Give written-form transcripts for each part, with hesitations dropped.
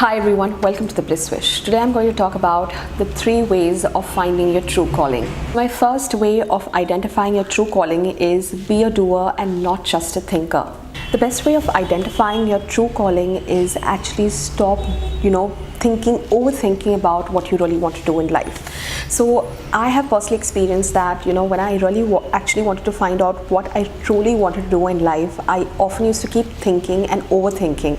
Hi everyone, welcome to the Bliss Wish. Today I'm going to talk about the 3 ways of finding your true calling. My first way of identifying your true calling is be a doer and not just a thinker. The best way of identifying your true calling is actually stop, overthinking about what you really want to do in life. So I have personally experienced that, when I really actually wanted to find out what I truly wanted to do in life, I often used to keep thinking and overthinking.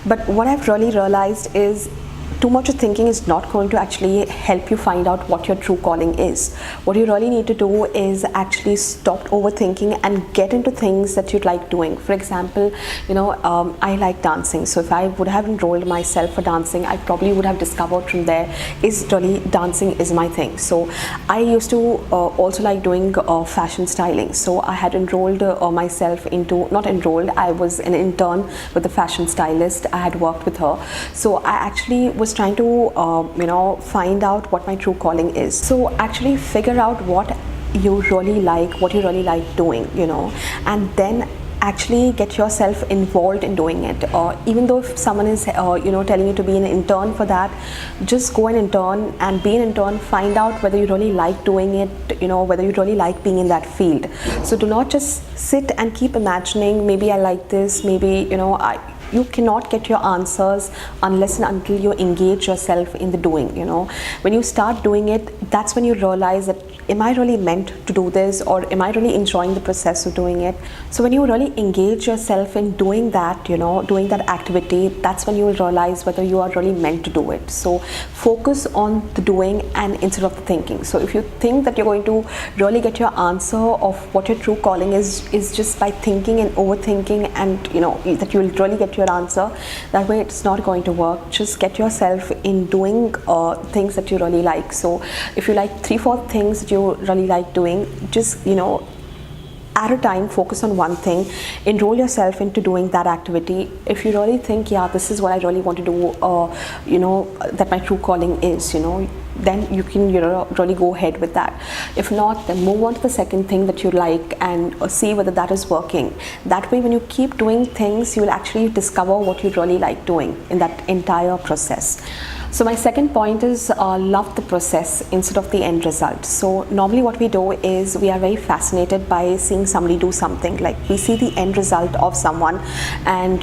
But what I've really realized is too much of thinking is not going to actually help you find out what your true calling is. What you really need to do is actually stop overthinking and get into things that you like doing. For example, I like dancing. So if I would have enrolled myself for dancing, I probably would have discovered from there is really dancing is my thing. So I used to also like doing fashion styling. So I had enrolled myself into, not enrolled, I was an intern with a fashion stylist. I had worked with her. So I actually was trying to find out what my true calling is. So actually figure out what you really like doing, and then actually get yourself involved in doing it. Even though if someone is telling you to be an intern for that, just go and intern and be an intern. Find out whether you really like doing it, whether you really like being in that field. So do not just sit and keep imagining, maybe I like this, maybe you cannot get your answers unless and until you engage yourself in the doing. When you start doing it, that's when you realize that, am I really meant to do this, or am I really enjoying the process of doing it? So when you really engage yourself in doing that, doing that activity, that's when you will realize whether you are really meant to do it. So focus on the doing and instead of the thinking. So if you think that you're going to really get your answer of what your true calling is just by thinking and overthinking, and that you will really get your answer, that way it's not going to work. Just get yourself in doing things that you really like. So if you like 3-4 things that you really like doing, just at a time focus on one thing, enroll yourself into doing that activity. If you really think, yeah, this is what I really want to do, that my true calling is, then you can really go ahead with that. If not, then move on to the second thing that you like and see whether that is working. That way when you keep doing things, you will actually discover what you really like doing in that entire process. So my second point is love the process instead of the end result. So normally what we do is we are very fascinated by seeing somebody do something. Like we see the end result of someone, and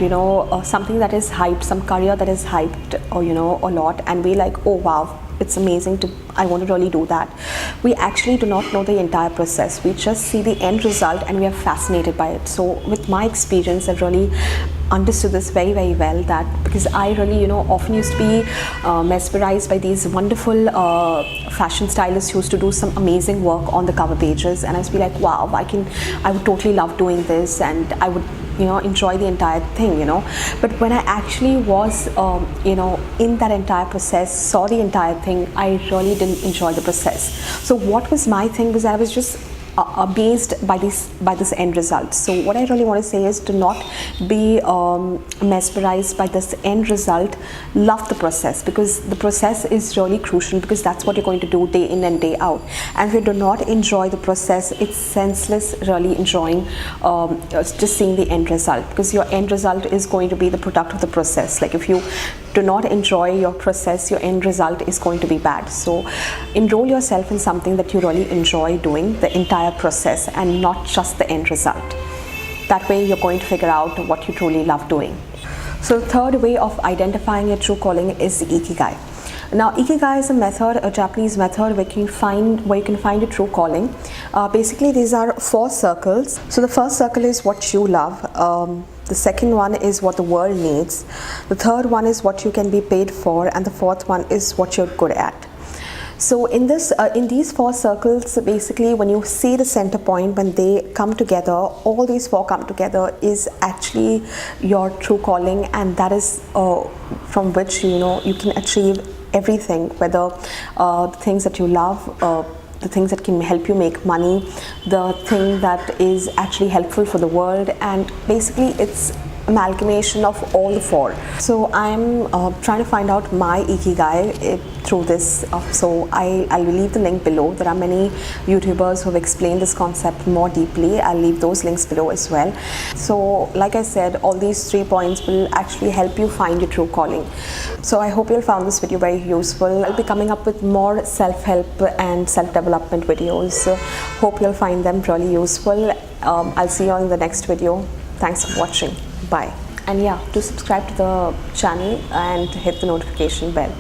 something that is hyped, some career that is hyped, or a lot, and we like, oh wow, it's amazing, I want to really do that. We actually do not know the entire process. We just see the end result and we are fascinated by it. So with my experience, I've really understood this very, very well, that because I really often used to be mesmerized by these wonderful fashion stylists who used to do some amazing work on the cover pages, and I used to be like, wow, I would totally love doing this, and I would enjoy the entire thing, but when I actually was in that entire process, saw the entire thing, I really didn't enjoy the process. So what was my thing was I was just amazed by this end result. So what I really want to say is, do not be mesmerized by this end result. Love the process, because the process is really crucial, because that's what you're going to do day in and day out. And if you do not enjoy the process, it's senseless really enjoying just seeing the end result, because your end result is going to be the product of the process. Like if you do not enjoy your process, your end result is going to be bad. So enroll yourself in something that you really enjoy doing, the entire process, and not just the end result. That way you're going to figure out what you truly love doing. So the third way of identifying your true calling is the Ikigai. Now, Ikigai is a method, a Japanese method where you can find your true calling. Basically, these are 4 circles. So the first circle is what you love. The second one is what the world needs. The third one is what you can be paid for, and the fourth one is what you're good at. So in these 4 circles, basically when you see the center point, when they come together, all these 4 come together, is actually your true calling, and that is from which you can achieve everything, whether the things that you love, the things that can help you make money, the thing that is actually helpful for the world, and basically it's amalgamation of all the four. So I'm trying to find out my ikigai through this. So I'll leave the link below. There are many YouTubers who have explained this concept more deeply. I'll leave those links below as well. So like I said, all these 3 points will actually help you find your true calling. So I hope you'll found this video very useful. I'll be coming up with more self-help and self-development videos. Hope you'll find them really useful. I'll see you on the next video. Thanks for watching. Bye. And yeah, do subscribe to the channel and hit the notification bell.